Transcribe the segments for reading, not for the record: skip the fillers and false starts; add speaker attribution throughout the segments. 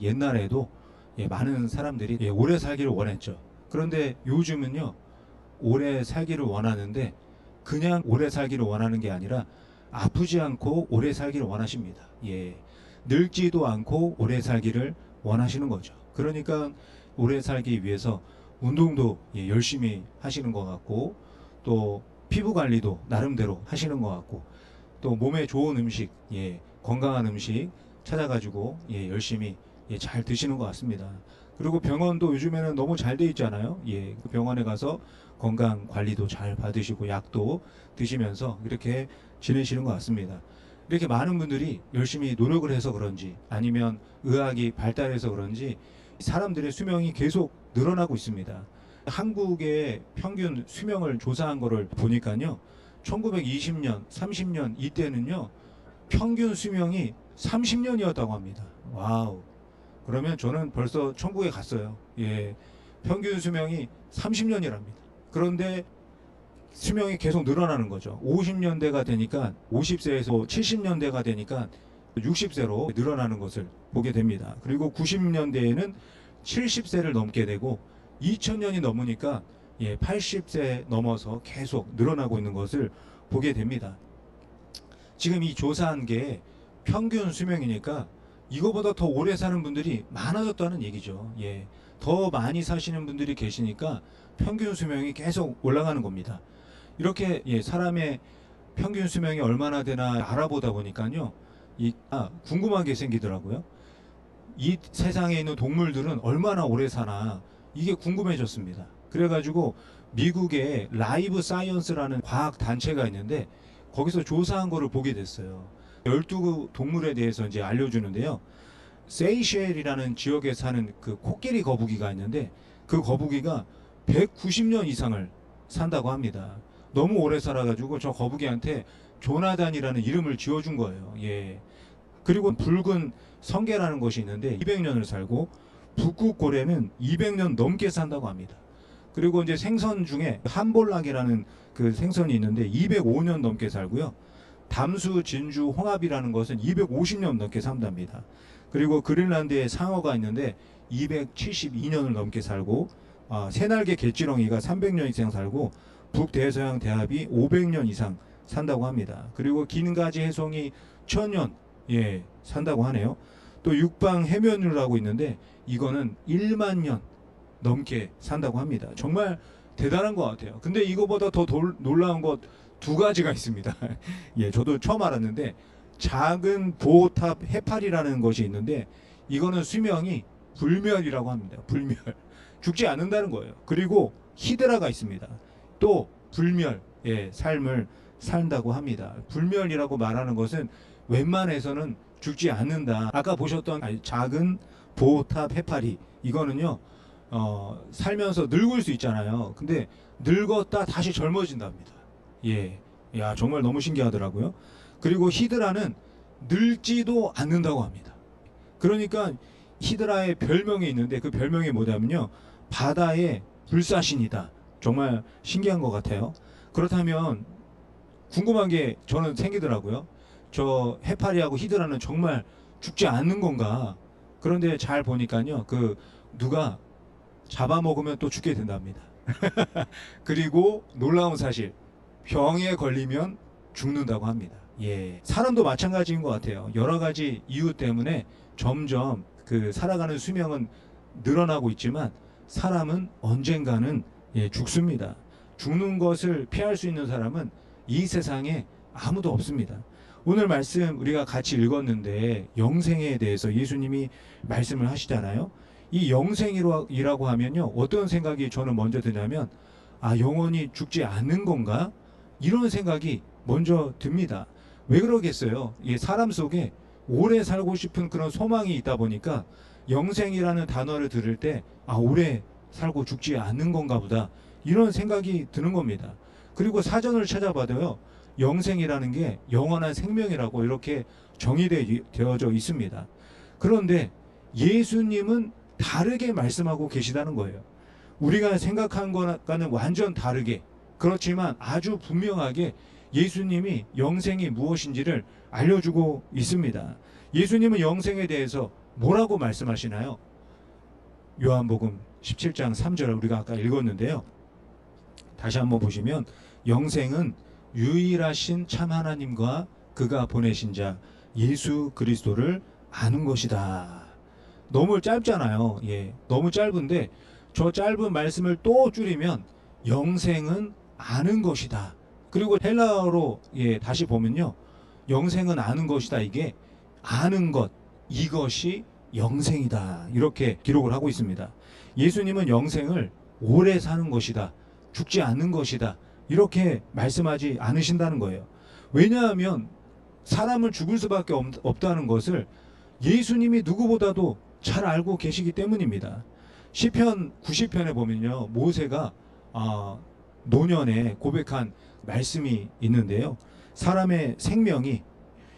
Speaker 1: 옛날에도 많은 사람들이 오래 살기를 원했죠. 그런데 요즘은요, 오래 살기를 원하는데 그냥 오래 살기를 원하는 게 아니라 아프지 않고 오래 살기를 원하십니다. 늙지도 않고 오래 살기를 원하시는 거죠. 그러니까 오래 살기 위해서 운동도 열심히 하시는 것 같고, 또 피부 관리도 나름대로 하시는 것 같고, 또 몸에 좋은 음식, 건강한 음식 찾아가지고 열심히 잘 드시는 것 같습니다. 그리고 병원도 요즘에는 너무 잘 돼 있잖아요. 그 병원에 가서 건강 관리도 잘 받으시고 약도 드시면서 이렇게 지내시는 것 같습니다. 이렇게 많은 분들이 열심히 노력을 해서 그런지, 아니면 의학이 발달해서 그런지 사람들의 수명이 계속 늘어나고 있습니다. 한국의 평균 수명을 조사한 거를 보니까요, 1920년, 30년 이때는요, 평균 수명이 30년이었다고 합니다. 와우. 그러면 저는 벌써 천국에 갔어요. 평균 수명이 30년이랍니다. 그런데 수명이 계속 늘어나는 거죠. 50년대가 되니까 50세에서 70년대가 되니까 60세로 늘어나는 것을 보게 됩니다. 그리고 90년대에는 70세를 넘게 되고 2000년이 넘으니까 80세 넘어서 계속 늘어나고 있는 것을 보게 됩니다. 지금 이 조사한 게 평균 수명이니까 이거보다 더 오래 사는 분들이 많아졌다는 얘기죠. 더 많이 사시는 분들이 계시니까 평균 수명이 계속 올라가는 겁니다. 이렇게 사람의 평균 수명이 얼마나 되나 알아보다 보니까요, 궁금한 게 생기더라고요. 이 세상에 있는 동물들은 얼마나 오래 사나, 이게 궁금해졌습니다. 그래가지고 미국의 라이브 사이언스라는 과학 단체가 있는데 거기서 조사한 거를 보게 됐어요. 12동물에 대해서 이제 알려주는데요. 세이셸이라는 지역에 사는 그 코끼리 거북이가 있는데 그 거북이가 190년 이상을 산다고 합니다. 너무 오래 살아가지고 저 거북이한테 조나단이라는 이름을 지어준 거예요. 그리고 붉은 성게라는 것이 있는데 200년을 살고, 북극고래는 200년 넘게 산다고 합니다. 그리고 이제 생선 중에 함볼락이라는 그 생선이 있는데 205년 넘게 살고요. 담수, 진주, 홍합이라는 것은 250년 넘게 산답니다. 그리고 그린란드에 상어가 있는데 272년을 넘게 살고, 새날개 개지렁이가 300년 이상 살고, 북대서양 대합이 500년 이상 산다고 합니다. 그리고 긴가지 해송이 1000년 산다고 하네요. 또 육방 해면류라고 있는데 이거는 1만 년 넘게 산다고 합니다. 정말 대단한 것 같아요. 근데 이거보다 더 놀라운 것 두 가지가 있습니다. 저도 처음 알았는데, 작은 보호탑 해파리라는 것이 있는데 이거는 수명이 불멸이라고 합니다. 불멸. 죽지 않는다는 거예요. 그리고 히드라가 있습니다. 또 불멸, 삶을 산다고 합니다. 불멸이라고 말하는 것은 웬만해서는 죽지 않는다. 아까 보셨던 작은 보호탑 해파리, 이거는요, 살면서 늙을 수 있잖아요. 근데 늙었다 다시 젊어진답니다. 야, 정말 너무 신기하더라고요. 그리고 히드라는 늙지도 않는다고 합니다. 그러니까 히드라의 별명이 있는데 그 별명이 뭐냐면요, 바다의 불사신이다. 정말 신기한 것 같아요. 그렇다면 궁금한 게 저는 생기더라고요. 저 해파리하고 히드라는 정말 죽지 않는 건가? 그런데 잘 보니까요, 누가 잡아먹으면 또 죽게 된답니다. 그리고 놀라운 사실, 병에 걸리면 죽는다고 합니다. 사람도 마찬가지인 것 같아요. 여러 가지 이유 때문에 점점 살아가는 수명은 늘어나고 있지만 사람은 언젠가는 죽습니다. 죽는 것을 피할 수 있는 사람은 이 세상에 아무도 없습니다. 오늘 말씀 우리가 같이 읽었는데 영생에 대해서 예수님이 말씀을 하시잖아요. 이 영생이라고 하면요, 어떤 생각이 저는 먼저 드냐면, 영원히 죽지 않는 건가? 이런 생각이 먼저 듭니다. 왜 그러겠어요? 사람 속에 오래 살고 싶은 그런 소망이 있다 보니까 영생이라는 단어를 들을 때 오래 살고 죽지 않는 건가 보다, 이런 생각이 드는 겁니다. 그리고 사전을 찾아봐도요, 영생이라는 게 영원한 생명이라고 이렇게 정의되어져 있습니다. 그런데 예수님은 다르게 말씀하고 계시다는 거예요. 우리가 생각한 것과는 완전 다르게, 그렇지만 아주 분명하게 예수님이 영생이 무엇인지를 알려주고 있습니다. 예수님은 영생에 대해서 뭐라고 말씀하시나요? 요한복음 17장 3절 우리가 아까 읽었는데요. 다시 한번 보시면 영생은 유일하신 참 하나님과 그가 보내신 자 예수 그리스도를 아는 것이다. 너무 짧잖아요. 너무 짧은데 저 짧은 말씀을 또 줄이면 영생은 아는 것이다. 그리고 헬라어로 다시 보면요. 영생은 아는 것이다. 이게 아는 것, 이것이 영생이다. 이렇게 기록을 하고 있습니다. 예수님은 영생을 오래 사는 것이다. 죽지 않는 것이다. 이렇게 말씀하지 않으신다는 거예요. 왜냐하면 사람을 죽을 수밖에 없다는 것을 예수님이 누구보다도 잘 알고 계시기 때문입니다. 시편 90편에 보면요. 모세가 노년에 고백한 말씀이 있는데요. 사람의 생명이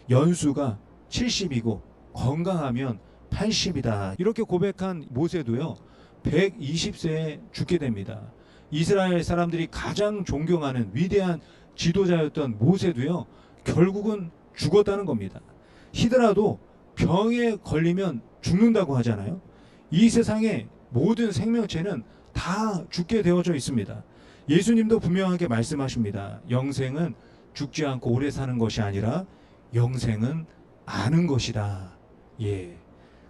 Speaker 1: 연수가 70이고 건강하면 80이다. 이렇게 고백한 모세도요. 120세에 죽게 됩니다. 이스라엘 사람들이 가장 존경하는 위대한 지도자였던 모세도요. 결국은 죽었다는 겁니다. 히드라도 병에 걸리면 죽는다고 하잖아요. 이 세상의 모든 생명체는 다 죽게 되어져 있습니다. 예수님도 분명하게 말씀하십니다. 영생은 죽지 않고 오래 사는 것이 아니라 영생은 아는 것이다.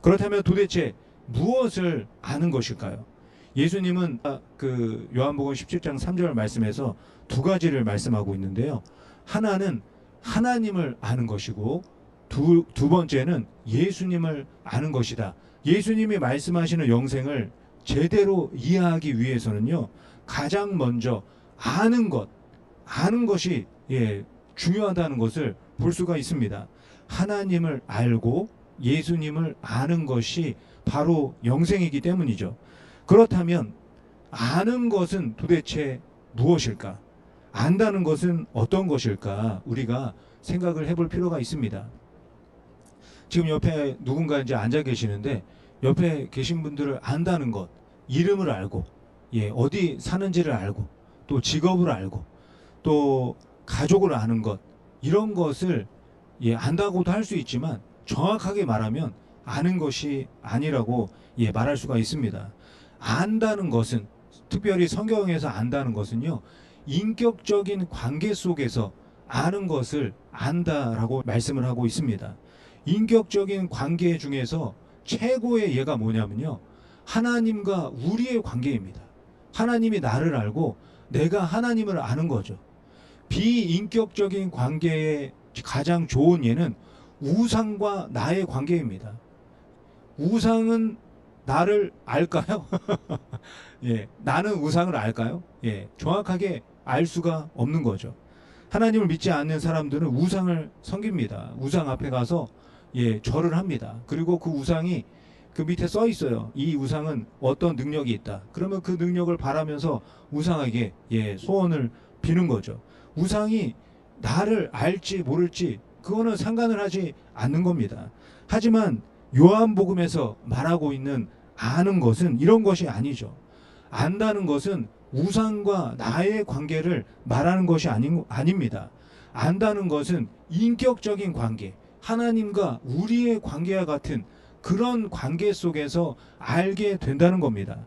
Speaker 1: 그렇다면 도대체 무엇을 아는 것일까요? 예수님은 그 요한복음 17장 3절 말씀에서 두 가지를 말씀하고 있는데요. 하나는 하나님을 아는 것이고 두 번째는 예수님을 아는 것이다. 예수님이 말씀하시는 영생을 제대로 이해하기 위해서는요. 가장 먼저 아는 것이 중요하다는 것을 볼 수가 있습니다. 하나님을 알고 예수님을 아는 것이 바로 영생이기 때문이죠. 그렇다면 아는 것은 도대체 무엇일까? 안다는 것은 어떤 것일까? 우리가 생각을 해볼 필요가 있습니다. 지금 옆에 누군가 이제 앉아 계시는데 옆에 계신 분들을 안다는 것, 이름을 알고, 어디 사는지를 알고, 또 직업을 알고, 또 가족을 아는 것, 이런 것을 안다고도 할 수 있지만 정확하게 말하면 아는 것이 아니라고 말할 수가 있습니다. 안다는 것은, 특별히 성경에서 안다는 것은요, 인격적인 관계 속에서 아는 것을 안다라고 말씀을 하고 있습니다. 인격적인 관계 중에서 최고의 예가 뭐냐면요, 하나님과 우리의 관계입니다. 하나님이 나를 알고 내가 하나님을 아는 거죠. 비인격적인 관계의 가장 좋은 예는 우상과 나의 관계입니다. 우상은 나를 알까요? 나는 우상을 알까요? 정확하게 알 수가 없는 거죠. 하나님을 믿지 않는 사람들은 우상을 섬깁니다. 우상 앞에 가서 절을 합니다. 그리고 그 우상이 그 밑에 써 있어요. 이 우상은 어떤 능력이 있다. 그러면 그 능력을 바라면서 우상에게 소원을 비는 거죠. 우상이 나를 알지 모를지 그거는 상관을 하지 않는 겁니다. 하지만 요한복음에서 말하고 있는 아는 것은 이런 것이 아니죠. 안다는 것은 우상과 나의 관계를 말하는 것이 아닙니다. 안다는 것은 인격적인 관계, 하나님과 우리의 관계와 같은 그런 관계 속에서 알게 된다는 겁니다.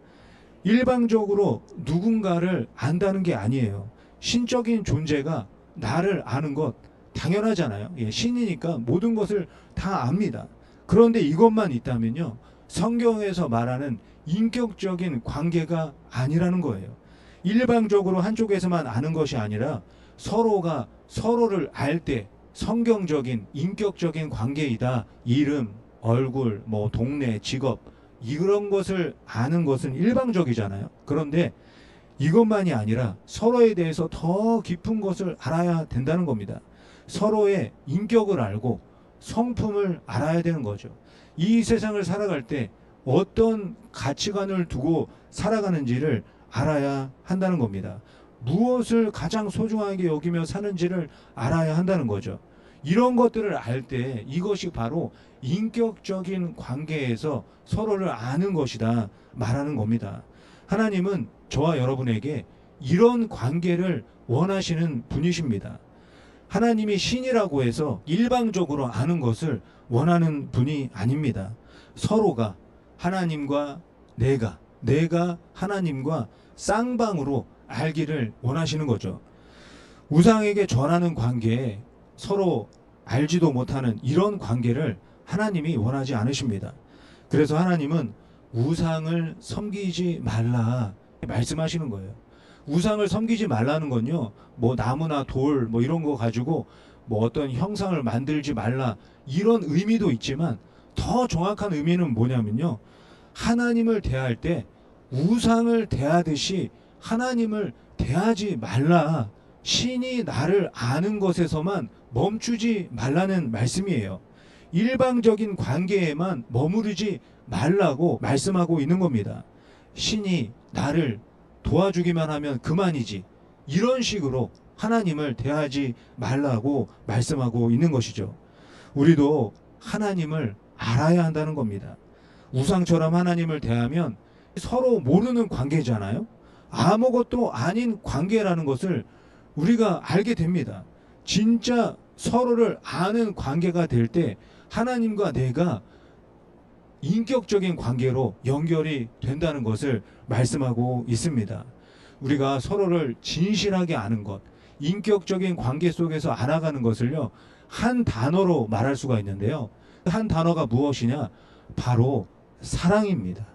Speaker 1: 일방적으로 누군가를 안다는 게 아니에요. 신적인 존재가 나를 아는 것 당연하잖아요. 신이니까 모든 것을 다 압니다. 그런데 이것만 있다면요, 성경에서 말하는 인격적인 관계가 아니라는 거예요. 일방적으로 한쪽에서만 아는 것이 아니라 서로가 서로를 알 때 성경적인 인격적인 관계이다. 이름, 얼굴, 동네, 직업, 이런 것을 아는 것은 일방적이잖아요. 그런데 이것만이 아니라 서로에 대해서 더 깊은 것을 알아야 된다는 겁니다. 서로의 인격을 알고 성품을 알아야 되는 거죠. 이 세상을 살아갈 때 어떤 가치관을 두고 살아가는지를 알아야 한다는 겁니다. 무엇을 가장 소중하게 여기며 사는지를 알아야 한다는 거죠. 이런 것들을 알 때 이것이 바로 인격적인 관계에서 서로를 아는 것이다 말하는 겁니다. 하나님은 저와 여러분에게 이런 관계를 원하시는 분이십니다. 하나님이 신이라고 해서 일방적으로 아는 것을 원하는 분이 아닙니다. 서로가 하나님과 내가 하나님과 쌍방으로 알기를 원하시는 거죠. 우상에게 절하는 관계에 서로 알지도 못하는 이런 관계를 하나님이 원하지 않으십니다. 그래서 하나님은 우상을 섬기지 말라 말씀하시는 거예요. 우상을 섬기지 말라는 건요, 뭐 나무나 돌 뭐 이런 거 가지고 뭐 어떤 형상을 만들지 말라 이런 의미도 있지만 더 정확한 의미는 뭐냐면요, 하나님을 대할 때 우상을 대하듯이 하나님을 대하지 말라. 신이 나를 아는 것에서만 멈추지 말라는 말씀이에요. 일방적인 관계에만 머무르지 말라고 말씀하고 있는 겁니다. 신이 나를 도와주기만 하면 그만이지, 이런 식으로 하나님을 대하지 말라고 말씀하고 있는 것이죠. 우리도 하나님을 알아야 한다는 겁니다. 우상처럼 하나님을 대하면 서로 모르는 관계잖아요. 아무것도 아닌 관계라는 것을 우리가 알게 됩니다. 진짜 서로를 아는 관계가 될 때 하나님과 내가 인격적인 관계로 연결이 된다는 것을 말씀하고 있습니다. 우리가 서로를 진실하게 아는 것, 인격적인 관계 속에서 알아가는 것을요, 한 단어로 말할 수가 있는데요. 한 단어가 무엇이냐? 바로 사랑입니다.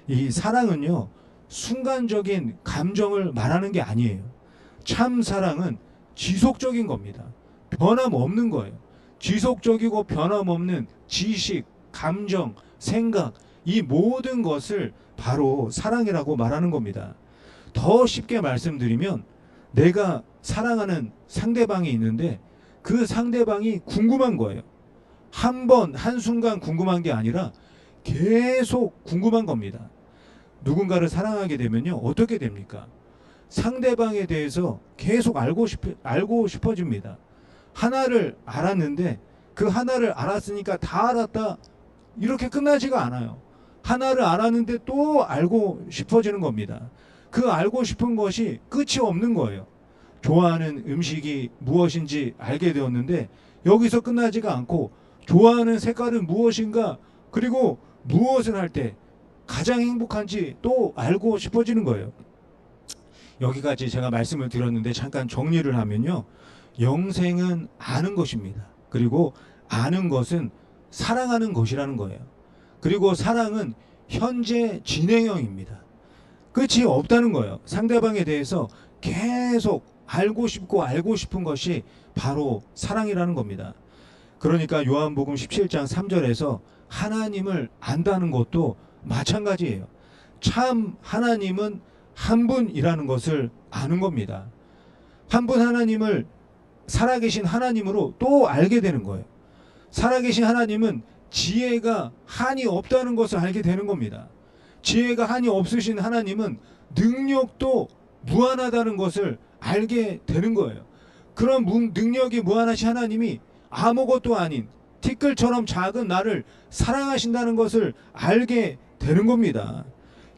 Speaker 1: 이 사랑은요, 순간적인 감정을 말하는 게 아니에요. 참 사랑은 지속적인 겁니다. 변함없는 거예요. 지속적이고 변함없는 지식, 감정, 생각, 이 모든 것을 바로 사랑이라고 말하는 겁니다. 더 쉽게 말씀드리면, 내가 사랑하는 상대방이 있는데 그 상대방이 궁금한 거예요. 한 번, 한순간 궁금한 게 아니라 계속 궁금한 겁니다. 누군가를 사랑하게 되면요, 어떻게 됩니까? 상대방에 대해서 계속 알고 싶어집니다. 하나를 알았는데 그 하나를 알았으니까 다 알았다, 이렇게 끝나지가 않아요. 하나를 알았는데 또 알고 싶어지는 겁니다. 그 알고 싶은 것이 끝이 없는 거예요. 좋아하는 음식이 무엇인지 알게 되었는데 여기서 끝나지가 않고, 좋아하는 색깔은 무엇인가, 그리고 무엇을 할 때 가장 행복한지 또 알고 싶어지는 거예요. 여기까지 제가 말씀을 드렸는데 잠깐 정리를 하면요, 영생은 아는 것입니다. 그리고 아는 것은 사랑하는 것이라는 거예요. 그리고 사랑은 현재 진행형입니다. 끝이 없다는 거예요. 상대방에 대해서 계속 알고 싶은 것이 바로 사랑이라는 겁니다. 그러니까 요한복음 17장 3절에서 하나님을 안다는 것도 마찬가지예요. 참 하나님은 한 분이라는 것을 아는 겁니다. 한 분 하나님을 살아계신 하나님으로 또 알게 되는 거예요. 살아계신 하나님은 지혜가 한이 없다는 것을 알게 되는 겁니다. 지혜가 한이 없으신 하나님은 능력도 무한하다는 것을 알게 되는 거예요. 그런 능력이 무한하신 하나님이 아무것도 아닌 티끌처럼 작은 나를 사랑하신다는 것을 알게 되는 겁니다.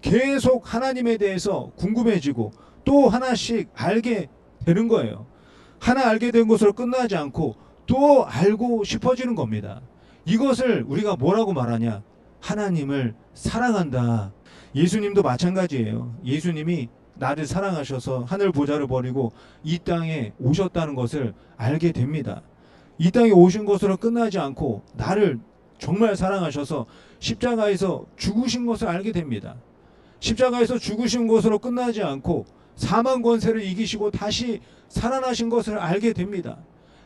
Speaker 1: 계속 하나님에 대해서 궁금해지고 또 하나씩 알게 되는 거예요. 하나 알게 된 것으로 끝나지 않고 또 알고 싶어지는 겁니다. 이것을 우리가 뭐라고 말하냐? 하나님을 사랑한다. 예수님도 마찬가지예요. 예수님이 나를 사랑하셔서 하늘 보좌를 버리고 이 땅에 오셨다는 것을 알게 됩니다. 이 땅에 오신 것으로 끝나지 않고 나를 정말 사랑하셔서 십자가에서 죽으신 것을 알게 됩니다. 십자가에서 죽으신 것으로 끝나지 않고 사망 권세를 이기시고 다시 살아나신 것을 알게 됩니다.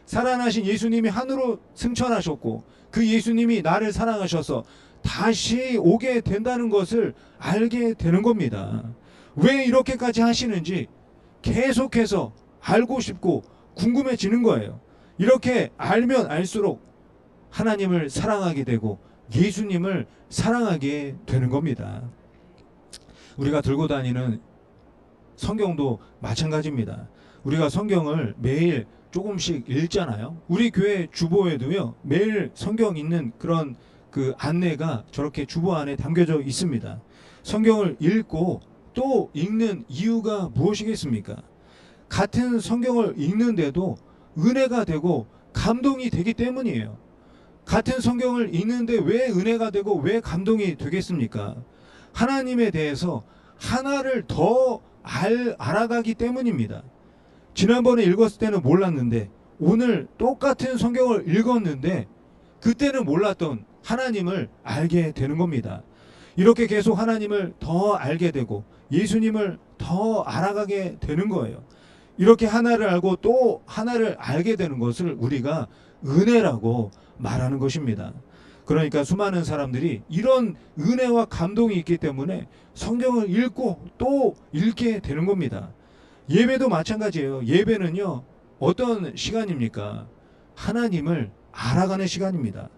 Speaker 1: 살아나신 예수님이 하늘로 승천하셨고 그 예수님이 나를 사랑하셔서 다시 오게 된다는 것을 알게 되는 겁니다. 왜 이렇게까지 하시는지 계속해서 알고 싶고 궁금해지는 거예요. 이렇게 알면 알수록 하나님을 사랑하게 되고 예수님을 사랑하게 되는 겁니다. 우리가 들고 다니는 성경도 마찬가지입니다. 우리가 성경을 매일 조금씩 읽잖아요. 우리 교회 주보에도요, 매일 성경 읽는 그런 그 안내가 저렇게 주보 안에 담겨져 있습니다. 성경을 읽고 또 읽는 이유가 무엇이겠습니까? 같은 성경을 읽는데도 은혜가 되고 감동이 되기 때문이에요. 같은 성경을 읽는데 왜 은혜가 되고 왜 감동이 되겠습니까? 하나님에 대해서 하나를 더 알아가기 때문입니다. 지난번에 읽었을 때는 몰랐는데 오늘 똑같은 성경을 읽었는데 그때는 몰랐던 하나님을 알게 되는 겁니다. 이렇게 계속 하나님을 더 알게 되고 예수님을 더 알아가게 되는 거예요. 이렇게 하나를 알고 또 하나를 알게 되는 것을 우리가 은혜라고 말하는 것입니다. 그러니까 수많은 사람들이 이런 은혜와 감동이 있기 때문에 성경을 읽고 또 읽게 되는 겁니다. 예배도 마찬가지예요. 예배는요, 어떤 시간입니까? 하나님을 알아가는 시간입니다.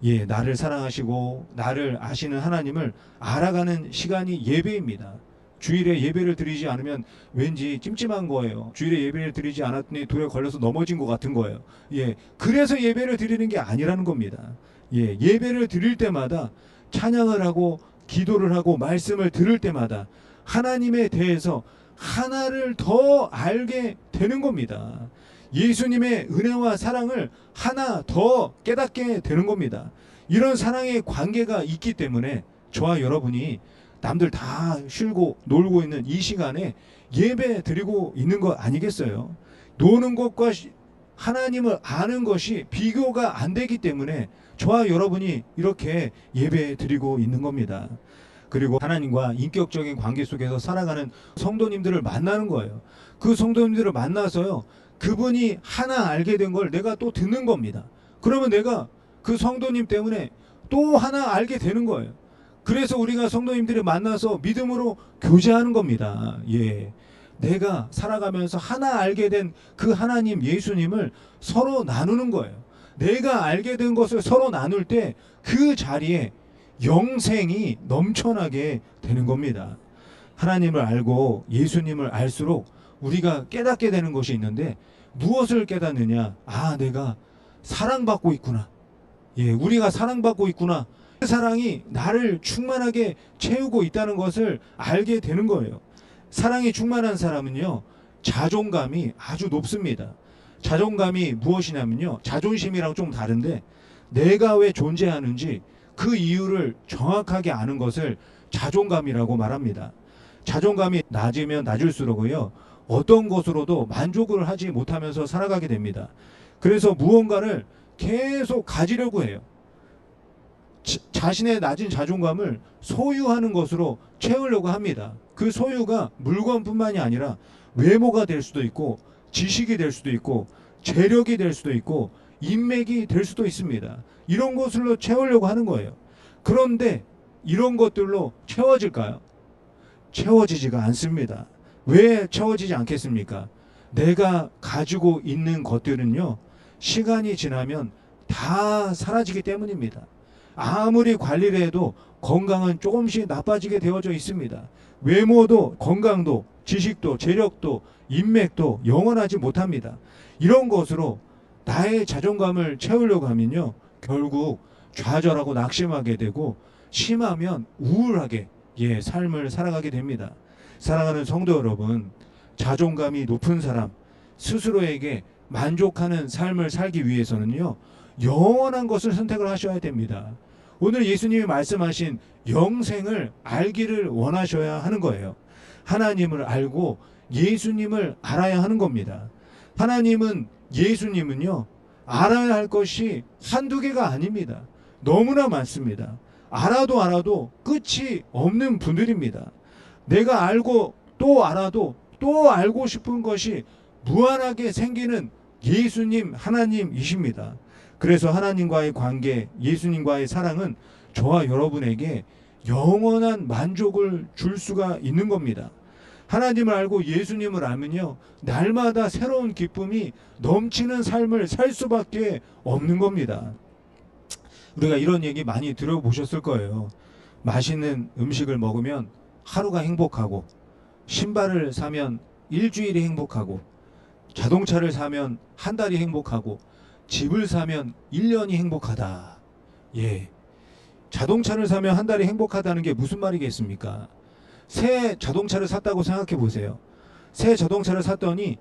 Speaker 1: 예, 나를 사랑하시고 나를 아시는 하나님을 알아가는 시간이 예배입니다. 주일에 예배를 드리지 않으면 왠지 찜찜한 거예요. 주일에 예배를 드리지 않았더니 돌에 걸려서 넘어진 것 같은 거예요. 예, 그래서 예배를 드리는 게 아니라는 겁니다. 예, 예배를 드릴 때마다 찬양을 하고 기도를 하고 말씀을 들을 때마다 하나님에 대해서 하나를 더 알게 되는 겁니다. 예수님의 은혜와 사랑을 하나 더 깨닫게 되는 겁니다. 이런 사랑의 관계가 있기 때문에 저와 여러분이 남들 다 쉬고 놀고 있는 이 시간에 예배 드리고 있는 거 아니겠어요? 노는 것과 하나님을 아는 것이 비교가 안 되기 때문에 저와 여러분이 이렇게 예배 드리고 있는 겁니다. 그리고 하나님과 인격적인 관계 속에서 살아가는 성도님들을 만나는 거예요. 그 성도님들을 만나서요, 그분이 하나 알게 된 걸 내가 또 듣는 겁니다. 그러면 내가 그 성도님 때문에 또 하나 알게 되는 거예요. 그래서 우리가 성도님들을 만나서 믿음으로 교제하는 겁니다. 예. 내가 살아가면서 하나 알게 된 그 하나님 예수님을 서로 나누는 거예요. 내가 알게 된 것을 서로 나눌 때 그 자리에 영생이 넘쳐나게 되는 겁니다. 하나님을 알고 예수님을 알수록 우리가 깨닫게 되는 것이 있는데 무엇을 깨닫느냐? 아, 내가 사랑받고 있구나. 예, 우리가 사랑받고 있구나. 그 사랑이 나를 충만하게 채우고 있다는 것을 알게 되는 거예요. 사랑이 충만한 사람은요, 자존감이 아주 높습니다. 자존감이 무엇이냐면요, 자존심이랑 좀 다른데 내가 왜 존재하는지 그 이유를 정확하게 아는 것을 자존감이라고 말합니다. 자존감이 낮으면 낮을수록요, 어떤 것으로도 만족을 하지 못하면서 살아가게 됩니다. 그래서 무언가를 계속 가지려고 해요. 자신의 낮은 자존감을 소유하는 것으로 채우려고 합니다. 그 소유가 물건뿐만이 아니라 외모가 될 수도 있고 지식이 될 수도 있고 재력이 될 수도 있고 인맥이 될 수도 있습니다. 이런 것으로 채우려고 하는 거예요. 그런데 이런 것들로 채워질까요? 채워지지가 않습니다. 왜 채워지지 않겠습니까? 내가 가지고 있는 것들은요, 시간이 지나면 다 사라지기 때문입니다. 아무리 관리를 해도 건강은 조금씩 나빠지게 되어져 있습니다. 외모도 건강도 지식도 재력도 인맥도 영원하지 못합니다. 이런 것으로 나의 자존감을 채우려고 하면요, 결국 좌절하고 낙심하게 되고 심하면 우울하게 삶을 살아가게 됩니다. 사랑하는 성도 여러분, 자존감이 높은 사람, 스스로에게 만족하는 삶을 살기 위해서는요, 영원한 것을 선택을 하셔야 됩니다. 오늘 예수님이 말씀하신 영생을 알기를 원하셔야 하는 거예요. 하나님을 알고 예수님을 알아야 하는 겁니다. 하나님은 예수님은요, 알아야 할 것이 한두 개가 아닙니다. 너무나 많습니다. 알아도 끝이 없는 분들입니다. 내가 알고 또 알아도 또 알고 싶은 것이 무한하게 생기는 예수님 하나님이십니다. 그래서 하나님과의 관계, 예수님과의 사랑은 저와 여러분에게 영원한 만족을 줄 수가 있는 겁니다. 하나님을 알고 예수님을 알면요, 날마다 새로운 기쁨이 넘치는 삶을 살 수밖에 없는 겁니다. 우리가 이런 얘기 많이 들어보셨을 거예요. 맛있는 음식을 먹으면 하루가 행복하고, 신발을 사면 일주일이 행복하고, 자동차를 사면 한 달이 행복하고, 집을 사면 1년이 행복하다. 예. 자동차를 사면 한 달이 행복하다는 게 무슨 말이겠습니까? 새 자동차를 샀다고 생각해 보세요. 새 자동차를 샀더니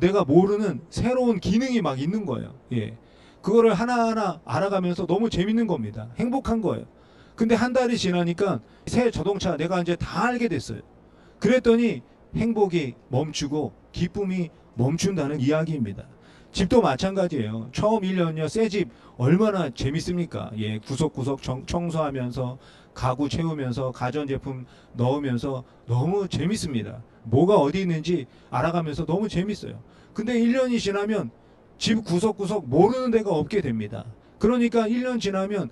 Speaker 1: 내가 모르는 새로운 기능이 막 있는 거예요. 예. 그거를 하나하나 알아가면서 너무 재밌는 겁니다. 행복한 거예요. 근데 한 달이 지나니까 새 자동차 내가 이제 다 알게 됐어요. 그랬더니 행복이 멈추고 기쁨이 멈춘다는 이야기입니다. 집도 마찬가지예요. 처음 1년요 새 집 얼마나 재밌습니까? 예, 구석구석 청소하면서 가구 채우면서 가전제품 넣으면서 너무 재밌습니다. 뭐가 어디 있는지 알아가면서 너무 재밌어요. 근데 1년이 지나면 집 구석구석 모르는 데가 없게 됩니다. 그러니까 1년 지나면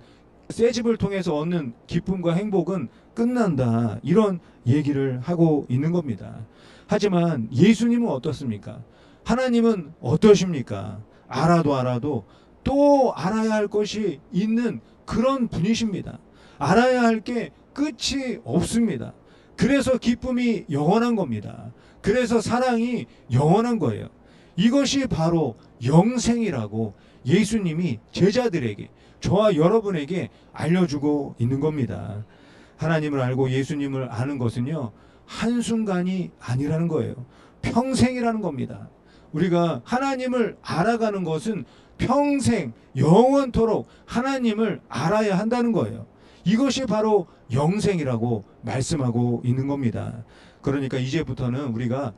Speaker 1: 새 집을 통해서 얻는 기쁨과 행복은 끝난다. 이런 얘기를 하고 있는 겁니다. 하지만 예수님은 어떻습니까? 하나님은 어떠십니까? 알아도 또 알아야 할 것이 있는 그런 분이십니다. 알아야 할 게 끝이 없습니다. 그래서 기쁨이 영원한 겁니다. 그래서 사랑이 영원한 거예요. 이것이 바로 영생이라고 예수님이 제자들에게, 저와 여러분에게 알려주고 있는 겁니다. 하나님을 알고 예수님을 아는 것은요, 한순간이 아니라는 거예요. 평생이라는 겁니다. 우리가 하나님을 알아가는 것은 평생 영원토록 하나님을 알아야 한다는 거예요. 이것이 바로 영생이라고 말씀하고 있는 겁니다. 그러니까 이제부터는 우리가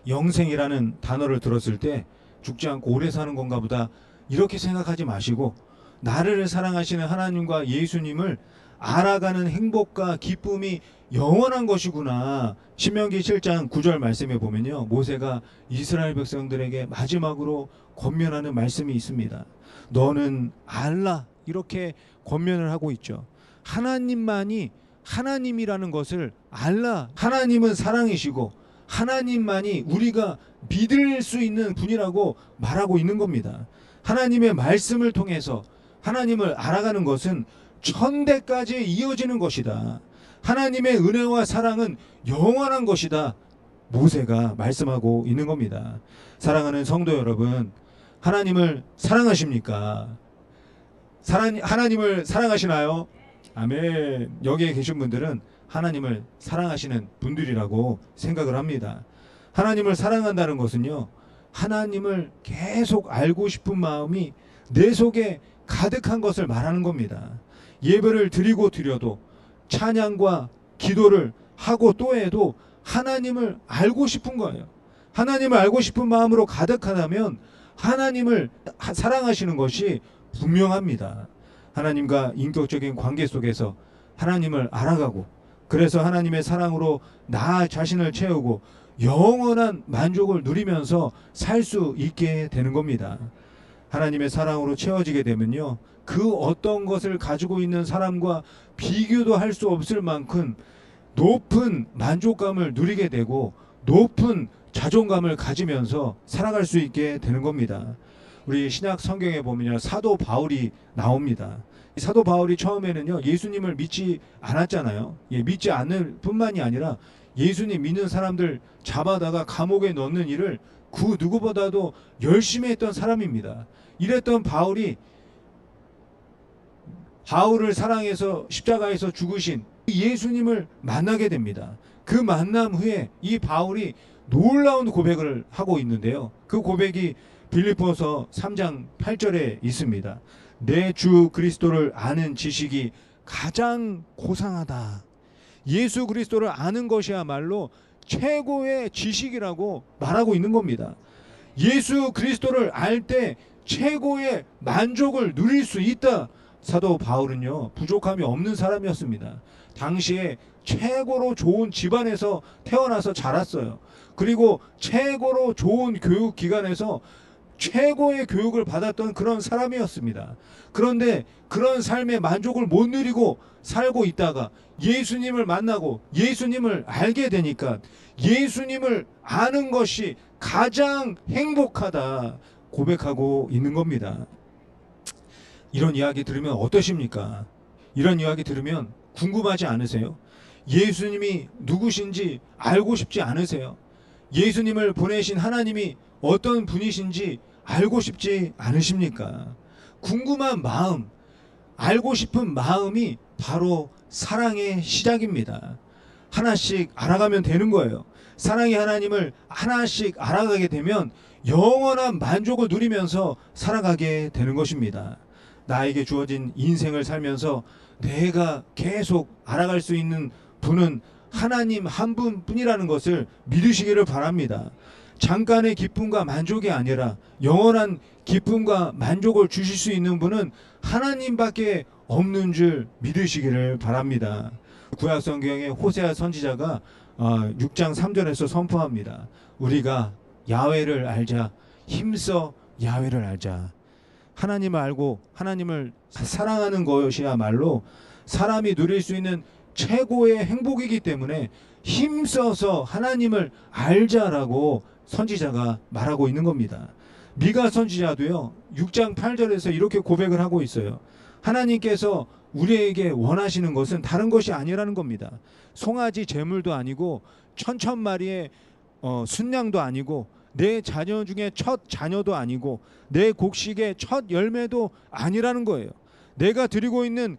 Speaker 1: 영생이라는 단어를 들었을 때 죽지 않고 오래 사는 건가 보다 이렇게 생각하지 마시고, 나를 사랑하시는 하나님과 예수님을 알아가는 행복과 기쁨이 영원한 것이구나. 신명기 7장 9절 말씀에 보면요, 모세가 이스라엘 백성들에게 마지막으로 권면하는 말씀이 있습니다. 너는 알라, 이렇게 권면을 하고 있죠. 하나님만이 하나님이라는 것을 알라. 하나님은 사랑이시고 하나님만이 우리가 믿을 수 있는 분이라고 말하고 있는 겁니다. 하나님의 말씀을 통해서 하나님을 알아가는 것은 천대까지 이어지는 것이다. 하나님의 은혜와 사랑은 영원한 것이다. 모세가 말씀하고 있는 겁니다. 사랑하는 성도 여러분, 하나님을 사랑하십니까? 하나님을 사랑하시나요? 아멘. 여기에 계신 분들은 하나님을 사랑하시는 분들이라고 생각을 합니다. 하나님을 사랑한다는 것은요, 하나님을 계속 알고 싶은 마음이 내 속에 가득한 것을 말하는 겁니다. 예배를 드려도 찬양과 기도를 하고 또 해도 하나님을 알고 싶은 거예요. 하나님을 알고 싶은 마음으로 가득하다면 하나님을 사랑하시는 것이 분명합니다. 하나님과 인격적인 관계 속에서 하나님을 알아가고, 그래서 하나님의 사랑으로 나 자신을 채우고 영원한 만족을 누리면서 살 수 있게 되는 겁니다. 하나님의 사랑으로 채워지게 되면요, 그 어떤 것을 가지고 있는 사람과 비교도 할 수 없을 만큼 높은 만족감을 누리게 되고 높은 자존감을 가지면서 살아갈 수 있게 되는 겁니다. 우리 신약 성경에 보면요, 사도 바울이 나옵니다. 사도 바울이 처음에는요, 예수님을 믿지 않았잖아요. 믿지 않을 뿐만이 아니라 예수님 믿는 사람들 잡아다가 감옥에 넣는 일을 그 누구보다도 열심히 했던 사람입니다. 이랬던 바울을 사랑해서 십자가에서 죽으신 예수님을 만나게 됩니다. 그 만남 후에 이 바울이 놀라운 고백을 하고 있는데요, 그 고백이 빌립보서 3장 8절에 있습니다. 내 주 그리스도를 아는 지식이 가장 고상하다. 예수 그리스도를 아는 것이야말로 최고의 지식이라고 말하고 있는 겁니다. 예수 그리스도를 알 때 최고의 만족을 누릴 수 있다. 사도 바울은요, 부족함이 없는 사람이었습니다. 당시에 최고로 좋은 집안에서 태어나서 자랐어요. 그리고 최고로 좋은 교육기관에서 최고의 교육을 받았던 그런 사람이었습니다. 그런데 그런 삶의 만족을 못 누리고 살고 있다가 예수님을 만나고 예수님을 알게 되니까 예수님을 아는 것이 가장 행복하다 고백하고 있는 겁니다. 이런 이야기 들으면 어떠십니까? 이런 이야기 들으면 궁금하지 않으세요? 예수님이 누구신지 알고 싶지 않으세요? 예수님을 보내신 하나님이 어떤 분이신지 알고 싶지 않으십니까? 궁금한 마음, 알고 싶은 마음이 바로 사랑의 시작입니다. 하나씩 알아가면 되는 거예요. 사랑의 하나님을 하나씩 알아가게 되면 영원한 만족을 누리면서 살아가게 되는 것입니다. 나에게 주어진 인생을 살면서 내가 계속 알아갈 수 있는 분은 하나님 한 분뿐이라는 것을 믿으시기를 바랍니다. 잠깐의 기쁨과 만족이 아니라 영원한 기쁨과 만족을 주실 수 있는 분은 하나님밖에 없는 줄 믿으시기를 바랍니다. 구약 성경의 호세아 선지자가 6장 3절에서 선포합니다. 우리가 야훼를 알자, 힘써 야훼를 알자. 하나님을 알고 하나님을 사랑하는 것이야말로 사람이 누릴 수 있는 최고의 행복이기 때문에 힘써서 하나님을 알자라고 선지자가 말하고 있는 겁니다. 미가 선지자도요 6장 8절에서 이렇게 고백을 하고 있어요. 하나님께서 우리에게 원하시는 것은 다른 것이 아니라는 겁니다. 송아지 제물도 아니고 천천 마리의 순양도 아니고 내 자녀 중에 첫 자녀도 아니고 내 곡식의 첫 열매도 아니라는 거예요. 내가 드리고 있는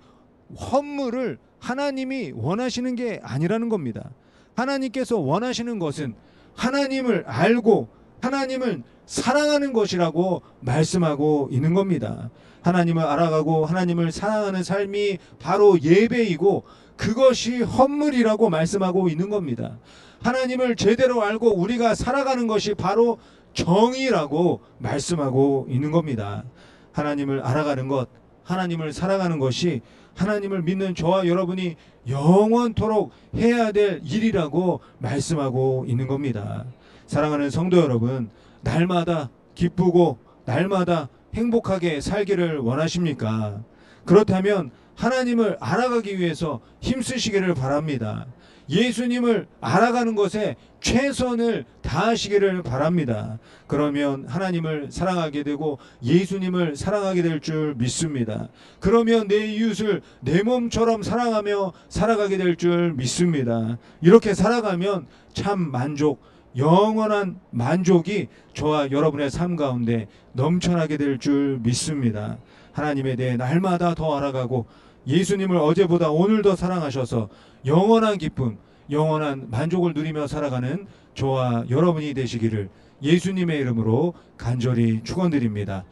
Speaker 1: 헌물을 하나님이 원하시는 게 아니라는 겁니다. 하나님께서 원하시는 것은 하나님을 알고 하나님을 사랑하는 것이라고 말씀하고 있는 겁니다. 하나님을 알아가고 하나님을 사랑하는 삶이 바로 예배이고 그것이 헌물이라고 말씀하고 있는 겁니다. 하나님을 제대로 알고 우리가 살아가는 것이 바로 정의라고 말씀하고 있는 겁니다. 하나님을 알아가는 것, 하나님을 사랑하는 것이 하나님을 믿는 저와 여러분이 영원토록 해야 될 일이라고 말씀하고 있는 겁니다. 사랑하는 성도 여러분, 날마다 기쁘고 날마다 행복하게 살기를 원하십니까? 그렇다면 하나님을 알아가기 위해서 힘쓰시기를 바랍니다. 예수님을 알아가는 것에 최선을 다하시기를 바랍니다. 그러면 하나님을 사랑하게 되고 예수님을 사랑하게 될 줄 믿습니다. 그러면 내 이웃을 내 몸처럼 사랑하며 살아가게 될 줄 믿습니다. 이렇게 살아가면 참 만족, 영원한 만족이 저와 여러분의 삶 가운데 넘쳐나게 될 줄 믿습니다. 하나님에 대해 날마다 더 알아가고 예수님을 어제보다 오늘 더 사랑하셔서 영원한 기쁨, 영원한 만족을 누리며 살아가는 저와 여러분이 되시기를 예수님의 이름으로 간절히 축원드립니다.